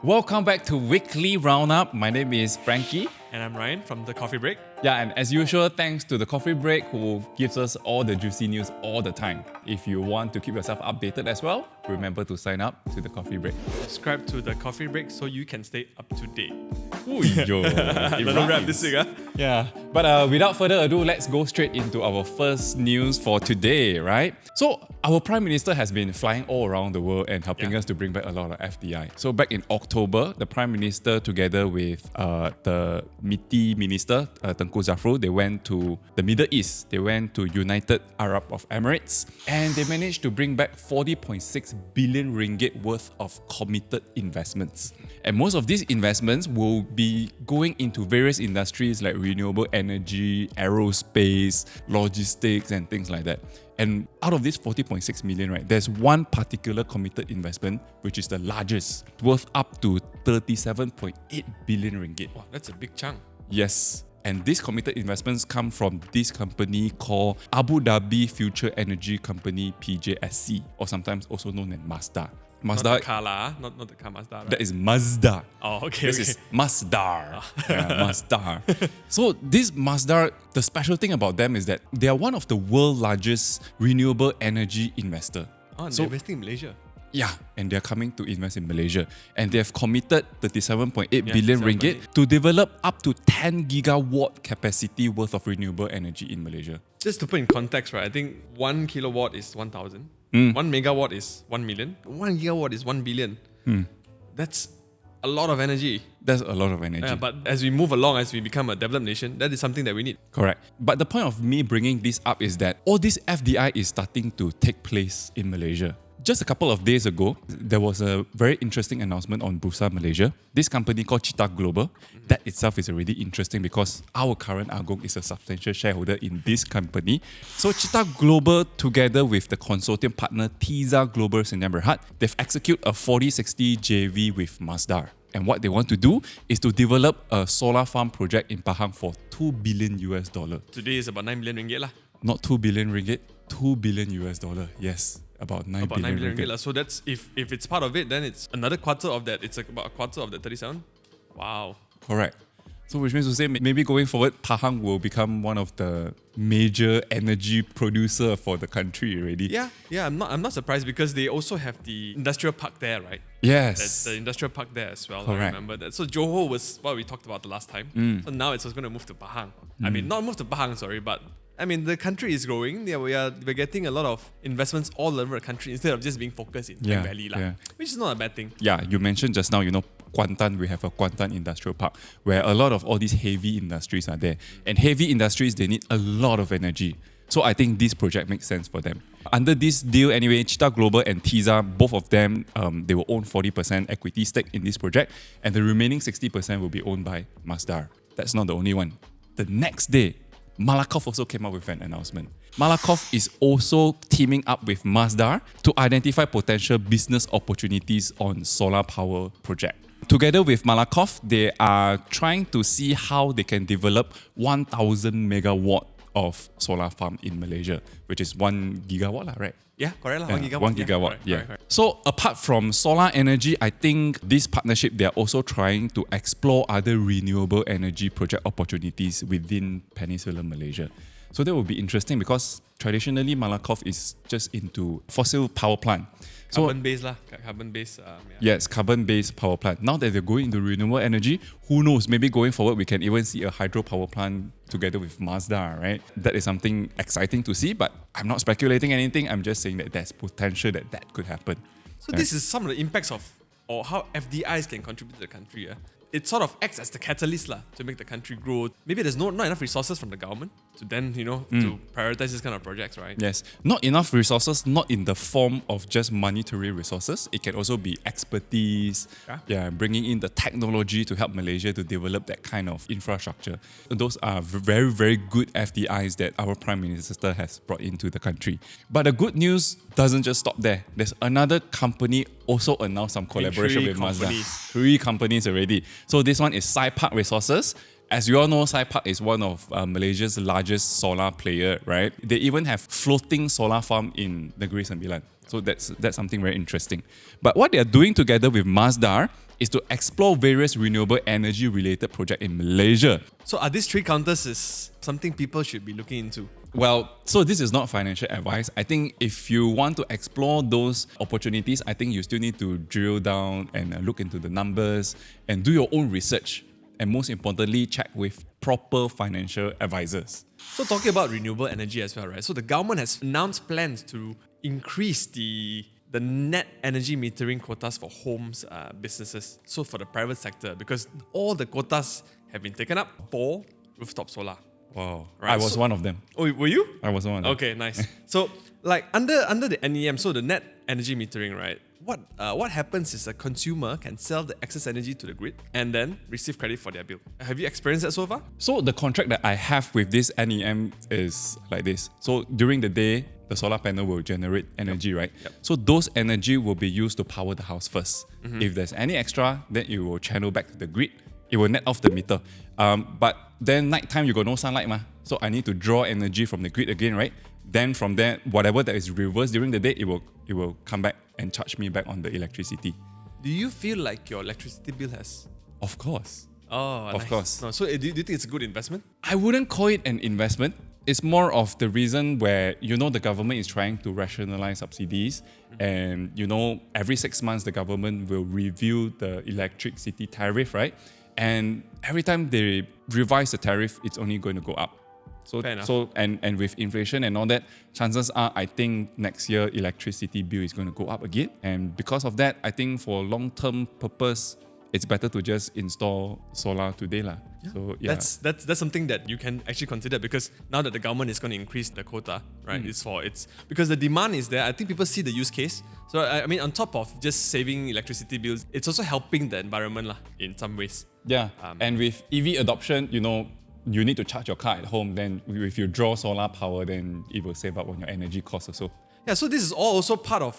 Welcome back to Weekly Roundup. My name is Frankie. And I'm Ryan from the Coffee Break. Yeah, and as usual, thanks to the Coffee Break who gives us all the juicy news all the time. If you want to keep yourself updated as well, remember to sign up to the Coffee Break. Subscribe to the Coffee Break so you can stay up to date. Ooh, yo, Little rap this week, huh? Yeah, but without further ado, let's go straight into our first news for today, right? So our Prime Minister has been flying all around the world and helping us to bring back a lot of FDI. So back in October, the Prime Minister together with the MITI Minister, Tengku Zafrul, they went to the Middle East. They went to United Arab of Emirates and they managed to bring back 40.6 billion ringgit worth of committed investments. And most of these investments will be going into various industries like renewable energy, aerospace, logistics, and things like that. And out of this 40.6 million, right, there's one particular committed investment, which is the largest, worth up to 37.8 billion ringgit. Wow, that's a big chunk. Yes. And these committed investments come from this company called Abu Dhabi Future Energy Company, PJSC, or sometimes also known as Mazda. Mazda, not the car lah, not the car Mazda. Right? That is Mazda. Oh, okay. This is Mazda. Mazda. So this Mazda, the special thing about them is that they are one of the world's largest renewable energy investor. Oh, and so, they're investing in Malaysia. Yeah, and they're coming to invest in Malaysia. And they have committed 37.8 billion ringgit to develop up to 10 gigawatt capacity worth of renewable energy in Malaysia. Just to put in context, right, I think 1 kilowatt is 1,000. 1 megawatt is 1 million. 1 gigawatt is 1 billion. That's a lot of energy. That's a lot of energy. But as we move along, as we become a developed nation, that is something that we need. Correct. But the point of me bringing this up is that all this FDI is starting to take place in Malaysia. Just a couple of days ago, there was a very interesting announcement on Bursa Malaysia. This company called CITA Global, that itself is already interesting because our current Agong is a substantial shareholder in this company. So CITA Global, together with the consortium partner TIZA Global Sdn Bhd, they've executed a 40-60 JV with Mazda. And what they want to do is to develop a solar farm project in Pahang for $2 billion. Today is about 9 billion ringgit lah. Not 2 billion ringgit, $2 billion. Yes. About 9 billion ringgit. So that's if it's part of it, then it's another quarter of that. It's like about a quarter of the 37. Wow. Correct. So which means to say maybe going forward, Pahang will become one of the major energy producer for the country already. Yeah. I'm not surprised because they also have the industrial park there, right? Yes. That's the industrial park there as well. Correct. I remember that. So Johor was what we talked about the last time. So now it's going to move to Pahang. I mean, not move to Pahang, sorry, but I mean, the country is growing. Yeah, we're getting a lot of investments all over the country instead of just being focused in Klang Valley, which is not a bad thing. Yeah, you mentioned just now, Kuantan, we have a Kuantan Industrial Park where a lot of all these heavy industries are there. And heavy industries, they need a lot of energy. So I think this project makes sense for them. Under this deal anyway, CITA Global and TIZA, both of them, they will own 40% equity stake in this project. And the remaining 60% will be owned by Mazda. That's not the only one. The next day, Malakoff also came up with an announcement. Malakoff is also teaming up with Mazda to identify potential business opportunities on solar power project. Together with Malakoff, they are trying to see how they can develop 1,000 megawatt of solar farm in Malaysia, which is 1 gigawatt, right? Yeah, correct. 1 gigawatt. 1 gigawatt, yeah. Correct. So apart from solar energy, I think this partnership, they are also trying to explore other renewable energy project opportunities within Peninsular Malaysia. So that will be interesting because traditionally Malakoff is just into fossil power plant. Carbon-based lah. Carbon-based. Yes, carbon-based power plant. Now that they're going into renewable energy, who knows? Maybe going forward, we can even see a hydropower plant together with Mazda, right? That is something exciting to see, but I'm not speculating anything. I'm just saying that there's potential that could happen. So this is some of the impacts of or how FDIs can contribute to the country. It sort of acts as the catalyst to make the country grow. Maybe there's not enough resources from the government to then, to prioritize this kind of projects, right? Yes. Not enough resources, not in the form of just monetary resources. It can also be expertise, bringing in the technology to help Malaysia to develop that kind of infrastructure. Those are very, very good FDIs that our Prime Minister has brought into the country. But the good news doesn't just stop there. There's another company also announced some collaboration with Mazda. 3 companies already. So this one is CITA Resources. As you all know, CITA is one of Malaysia's largest solar player, right? They even have floating solar farm in Negeri Sembilan. So that's something very interesting. But what they are doing together with Masdar is to explore various renewable energy related projects in Malaysia. So are these 3 counters is something people should be looking into? Well, so this is not financial advice. I think if you want to explore those opportunities, I think you still need to drill down and look into the numbers and do your own research. And most importantly, check with proper financial advisors. So talking about renewable energy as well, right? So the government has announced plans to increase the net energy metering quotas for homes, businesses, so for the private sector, because all the quotas have been taken up for rooftop solar. Wow. Right, I was one of them. Oh, were you? I was one of them. Okay, nice. So like under the NEM, so the net energy metering, right? What happens is a consumer can sell the excess energy to the grid and then receive credit for their bill. Have you experienced that so far? So the contract that I have with this NEM is like this. So during the day, the solar panel will generate energy, right? Yep. So those energy will be used to power the house first. If there's any extra, then it will channel back to the grid. It will net off the meter. But then nighttime, you got no sunlight, so I need to draw energy from the grid again, right? Then from there, whatever that is reversed during the day, it will come back and charge me back on the electricity. Do you feel like your electricity bill has? Of course. Oh, Of nice. course. No, so do you think it's a good investment? I wouldn't call it an investment. It's more of the reason where, the government is trying to rationalize subsidies. And, every 6 months, the government will review the electricity tariff, right? And every time they revise the tariff, it's only going to go up. Fair enough. And with inflation and all that, chances are, I think next year electricity bill is going to go up again. And because of that, I think for long-term purpose, it's better to just install solar today lah. Yeah. So yeah, that's something that you can actually consider, because now that the government is going to increase the quota, right? It's because the demand is there. I think people see the use case. So I mean, on top of just saving electricity bills, it's also helping the environment lah in some ways. yeah. And with EV adoption, you need to charge your car at home. Then if you draw solar power, then it will save up on your energy costs also. Yeah, so this is all also part of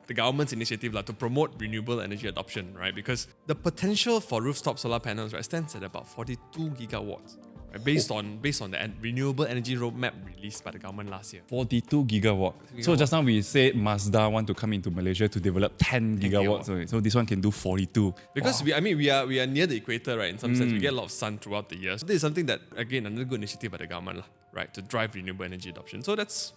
the government's initiative to promote renewable energy adoption, right? Because the potential for rooftop solar panels, right, stands at about 42 gigawatts, right? Based on the renewable energy roadmap released by the government last year. 42 gigawatt. So just now we said Mazda want to come into Malaysia to develop 10 gigawatts. So this one can do 42. Because we are near the equator, right? In some sense, we get a lot of sun throughout the year. So this is something that, again, another good initiative by the government, right, to drive renewable energy adoption. So that's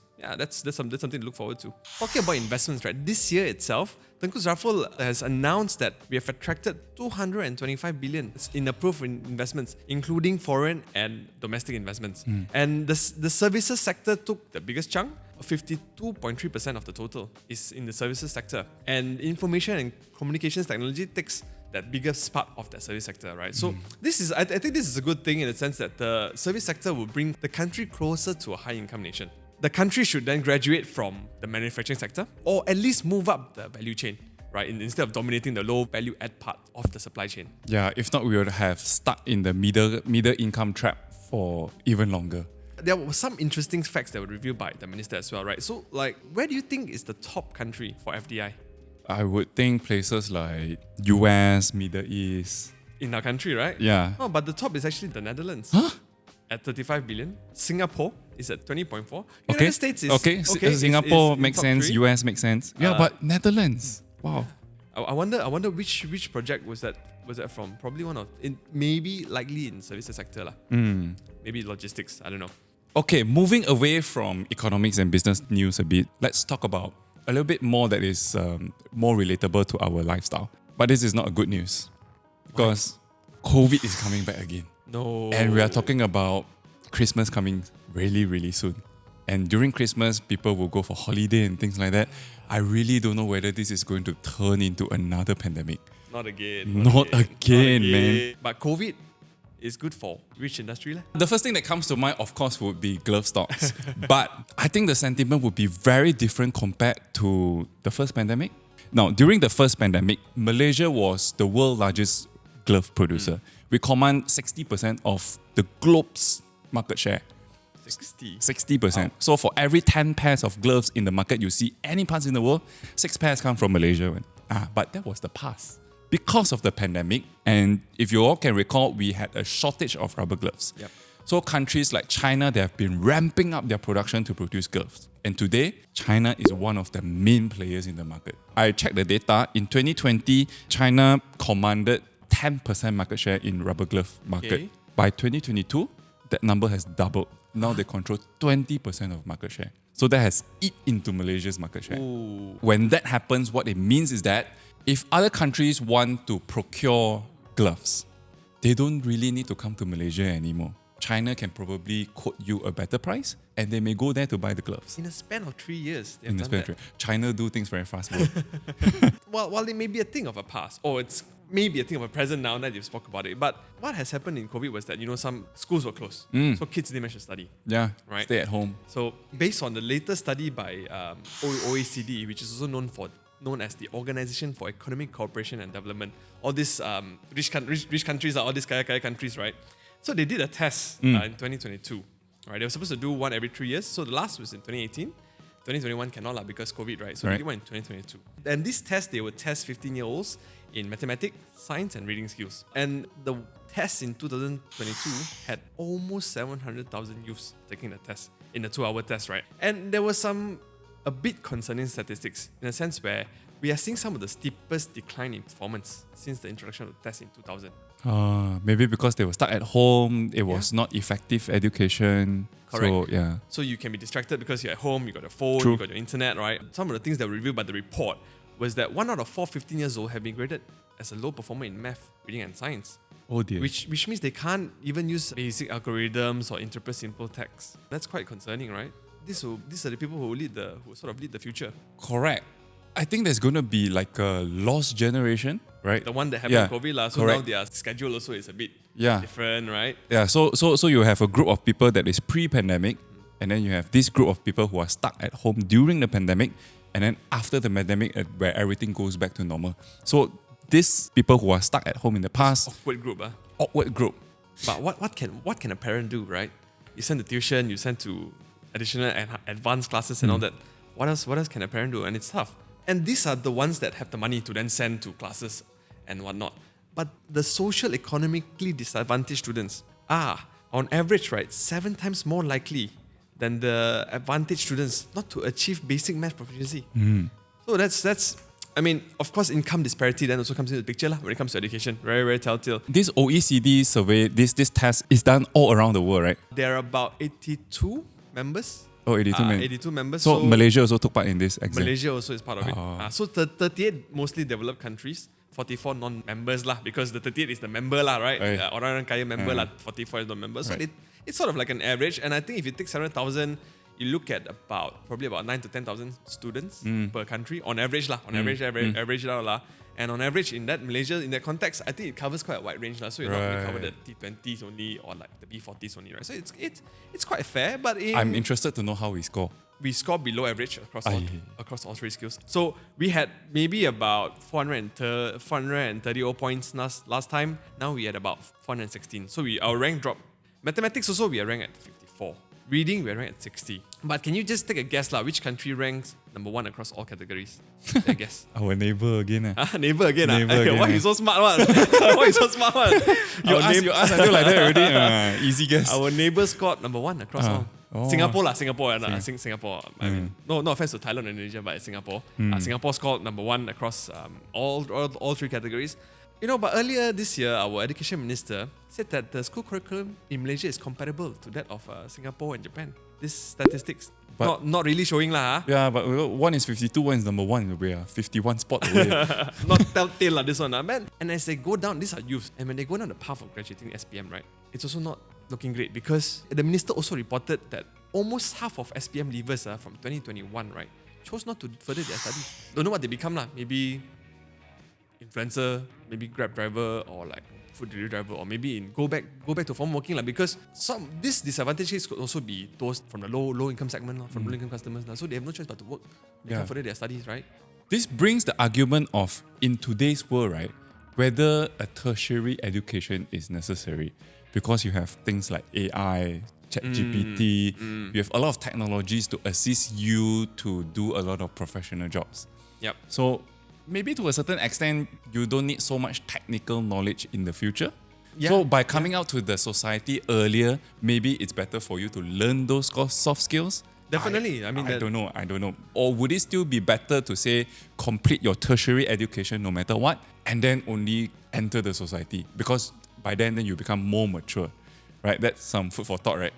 something to look forward to. Talking about investments, right? This year itself, Tengku Zafrul has announced that we have attracted 225 billion in approved investments, including foreign and domestic investments. And the services sector took the biggest chunk. 52.3% of the total is in the services sector. And information and communications technology takes that biggest part of that service sector, right? So I think this is a good thing in the sense that the service sector will bring the country closer to a high-income nation. The country should then graduate from the manufacturing sector, or at least move up the value chain, right? Instead of dominating the low value add part of the supply chain. Yeah, if not, we would have stuck in the middle income trap for even longer. There were some interesting facts that were revealed by the minister as well, right? So, where do you think is the top country for FDI? I would think places like US, Middle East. In our country, right? Yeah. Oh, but the top is actually the Netherlands. Huh? At 35 billion. Singapore is at 20.4. Okay. United States is Singapore is makes top sense. 3. US makes sense. Yeah, but Netherlands. Wow. I wonder which project was that from? Probably likely in services sector lah. Maybe logistics. I don't know. Okay, moving away from economics and business news a bit, let's talk about a little bit more that is more relatable to our lifestyle. But this is not a good news because COVID is coming back again. No. And we are talking about Christmas coming really, really soon. And during Christmas, people will go for holiday and things like that. I really don't know whether this is going to turn into another pandemic. Not again. Not again, man. But COVID is good for which industry lah? The first thing that comes to mind, of course, would be glove stocks. But I think the sentiment would be very different compared to the first pandemic. Now, during the first pandemic, Malaysia was the world's largest glove producer. We command 60% of the globe's market share. 60%. Wow. So for every 10 pairs of gloves in the market you see any parts in the world, 6 pairs come from Malaysia. But that was the past. Because of the pandemic, and if you all can recall, we had a shortage of rubber gloves. Yep. So countries like China, they have been ramping up their production to produce gloves. And today, China is one of the main players in the market. I checked the data. In 2020, China commanded 10% market share in rubber glove market. Okay. By 2022, that number has doubled. Now they control 20% of market share. So that has eat into Malaysia's market share. Ooh. When that happens, what it means is that if other countries want to procure gloves, they don't really need to come to Malaysia anymore. China can probably quote you a better price and they may go there to buy the gloves. In a span of 3 years, they've In the done spectrum. China do things very fast. Bro. While it may be a thing of a past, or it's maybe a thing of a present now that you've spoke about it, but what has happened in COVID was that, some schools were closed. So kids didn't manage to study. Yeah, Right. stay at home. So based on the latest study by OECD, which is also known as the Organization for Economic Cooperation and Development, all these rich countries are all these kaya countries, right? So they did a test in 2022. Right, they were supposed to do one every 3 years. So the last was in 2018. 2021 cannot because COVID, right? So they did one in 2022. And this test, they would test 15-year-olds in mathematics, science, and reading skills. And the test in 2022 had almost 700,000 youths taking the test in a 2-hour test, right? And there was a bit concerning statistics in a sense where we are seeing some of the steepest decline in performance since the introduction of the test in 2000. Maybe because they were stuck at home, it was not effective education. Correct. So, yeah. So you can be distracted because you're at home, you got your phone, True. you got your internet, right? Some of the things that were revealed by the report was that 1 out of 4 15 years old have been graded as a low performer in math, reading, and science. Oh dear. Which means they can't even use basic algorithms or interpret simple text. That's quite concerning, right? These are the people who sort of lead the future. Correct. I think there's going to be like a lost generation, right? The one that happened in COVID, so correct. now their schedule also is a bit Yeah. different, right? Yeah, so you have a group of people that is pre-pandemic, and then you have this group of people who are stuck at home during the pandemic, and then after the pandemic, where everything goes back to normal. So these people who are stuck at home in the past, Awkward group, awkward group. But what can a parent do, right? You send to tuition, you send to additional and advanced classes and all that. What else can a parent do? And it's tough. And these are the ones that have the money to then send to classes and whatnot. But the social economically disadvantaged students are, on average, right, 7 times more likely than the advantaged students not to achieve basic math proficiency. So that's I mean, of course, income disparity then also comes into the picture when it comes to education. Very, very telltale. This OECD survey, this test is done all around the world, right? There are about 82 members. Oh, 82 members. 82 members. So Malaysia also took part in this exam. Malaysia also is part of it. So 38 mostly developed countries, 44 non-members because the 38 is the member right? Orang kaya member 44 is non-member. So it's sort of like an average. And I think if you take 700,000, you look at probably about 9 to 10,000 students per country on average average lah. And on average in Malaysia, in that context, I think it covers quite a wide range So you're not only cover the T20s only or like the B40s only, right? So it's quite fair, but I'm interested to know how we score. We score below average across all 3 skills. So we had maybe about 430 points last time. Now we had about 416. So our rank dropped. Mathematics also we are ranked at 54. Reading, we're ranked at 60. But can you just take a guess which country ranks number 1 across all categories? Take a guess. Our neighbor again. Neighbor again. Why you so smart one? Why you so smart one? You ask until like that already. Easy guess. Our neighbor scored number 1 across all. Singapore. Singapore. I mean, no offense to Thailand and Indonesia, but Singapore. Singapore scored number 1 across all 3 categories. But earlier this year, our education minister said that the school curriculum in Malaysia is comparable to that of Singapore and Japan. This statistics not really showing lah. Yeah, but one is 52, one is number 1. We are 51 spot away. Not telltale this one, man. And as they go down, these are youth, and when they go down the path of graduating SPM, right, it's also not looking great because the minister also reported that almost half of SPM leavers from 2021, right, chose not to further their studies. Don't know what they become lah. Maybe influencer, maybe Grab driver or like food delivery driver, or maybe go back to formal working because these disadvantages could also be those from the low income segment, from low income customers. So they have no choice but to work. They can't further their studies, right? This brings the argument of, in today's world, right, whether a tertiary education is necessary because you have things like AI, ChatGPT, you have a lot of technologies to assist you to do a lot of professional jobs. Yep. So maybe to a certain extent, you don't need so much technical knowledge in the future. Yeah. So by coming out to the society earlier, maybe it's better for you to learn those soft skills. Definitely. I don't know. Or would it still be better to say complete your tertiary education no matter what, and then only enter the society? Because by then you become more mature, right? That's some food for thought, right?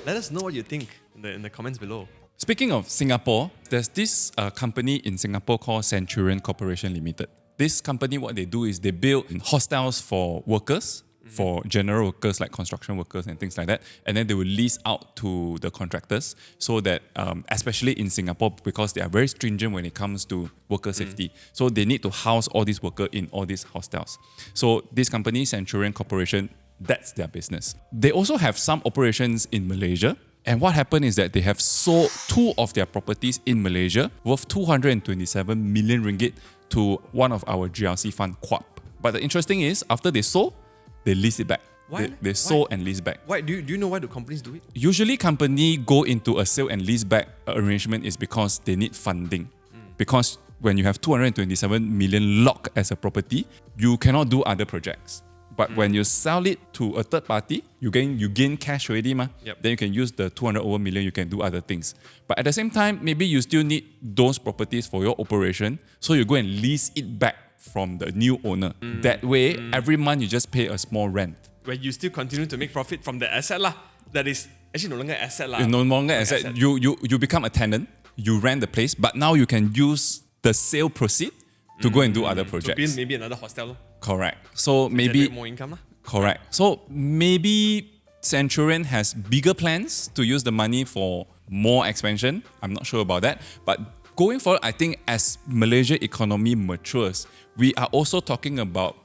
Let us know what you think in the comments below. Speaking of Singapore, there's this company in Singapore called Centurion Corporation Limited. This company, what they do is they build hostels for workers, for general workers like construction workers and things like that, and then they will lease out to the contractors so that, especially in Singapore, because they are very stringent when it comes to worker safety, so they need to house all these workers in all these hostels. So this company, Centurion Corporation, that's their business. They also have some operations in Malaysia, and what happened is that they have sold 2 of their properties in Malaysia worth 227 million ringgit to one of our GRC fund, KWAP. But the interesting is, after they sold, they lease it back. Why? They sold and lease back. Why do you know why do companies do it? Usually, company go into a sale and lease back arrangement is because they need funding. Because when you have 227 million locked as a property, you cannot do other projects. But when you sell it to a third party, you gain cash already, ma. Yep. Then you can use the 200 over million, you can do other things. But at the same time, maybe you still need those properties for your operation, so you go and lease it back from the new owner. That way, every month you just pay a small rent. Where you still continue to make profit from the asset lah. That is actually no longer asset lah. It's no longer asset. You become a tenant, you rent the place, but now you can use the sale proceed to go and do other projects. To build maybe another hostel lor. Correct. So maybe Generate more income lah. correct. So maybe Centurion has bigger plans to use the money for more expansion. I'm not sure about that. But going forward, I think as Malaysia economy matures, we are also talking about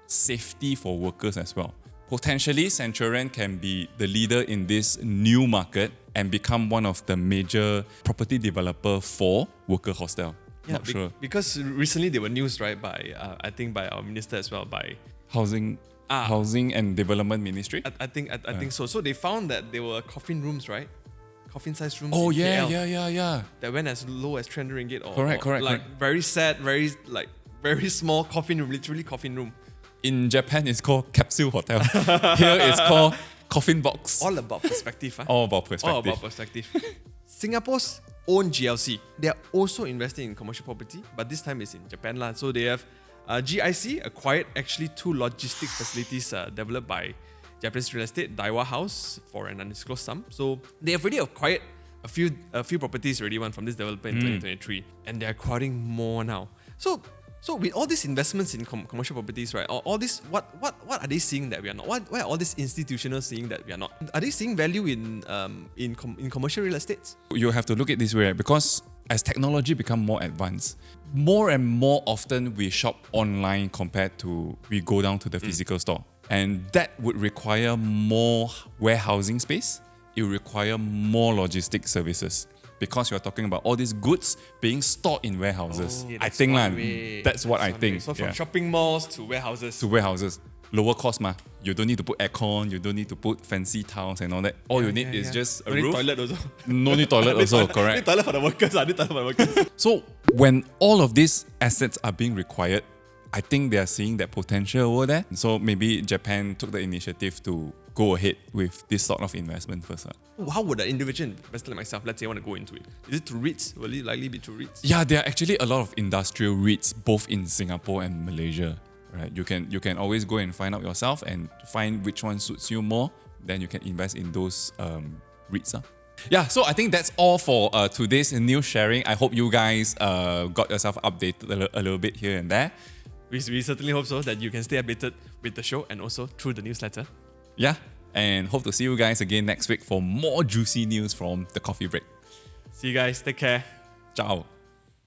safety for workers as well. Potentially, Centurion can be the leader in this new market and become one of the major property developer for worker hostel. Yeah, Not sure. Because recently there were news, right, by I think by our minister as well, by Housing and Development Ministry. I think so. So they found that there were coffin rooms, right? Coffin-sized rooms. Oh in yeah, KL yeah. That went as low as 300 ringgit. Or, Correct. Very sad, very small coffin room, literally coffin room. In Japan, it's called capsule hotel. Here, it's called coffin box. All about perspective. All about perspective. Singapore's own GLC, they are also investing in commercial property, but this time it's in Japan lah. So they have GIC acquired actually 2 logistic facilities developed by Japanese real estate, Daiwa House, for an undisclosed sum. So they have already acquired a few properties already, one from this developer in 2023, and they're acquiring more now. So with all these investments in commercial properties, right? All this, what are they seeing that we are not? Why are all these institutional seeing that we are not? Are they seeing value in commercial real estate? You have to look at it this way, right? Because as technology become more advanced, more and more often we shop online compared to we go down to the physical store. And that would require more warehousing space. It would require more logistic services. Because you're talking about all these goods being stored in warehouses. I think that's what I think. So from shopping malls to warehouses. Lower cost ma. You don't need to put aircon, you don't need to put fancy tiles and all that. All you need is just a roof. Toilet also. No need toilet also, correct. Need toilet for the workers. So when all of these assets are being required, I think they are seeing that potential over there. So maybe Japan took the initiative to go ahead with this sort of investment first. How would an individual investor like myself, let's say, want to go into it? Is it to REITs? Will it likely be to REITs? Yeah, there are actually a lot of industrial REITs both in Singapore and Malaysia. Right? You can always go and find out yourself and find which one suits you more. Then you can invest in those REITs. Yeah, so I think that's all for today's news sharing. I hope you guys got yourself updated a little bit here and there. We certainly hope so, that you can stay updated with the show and also through the newsletter. Yeah, and hope to see you guys again next week for more juicy news from the coffee break. See you guys. Take care. Ciao.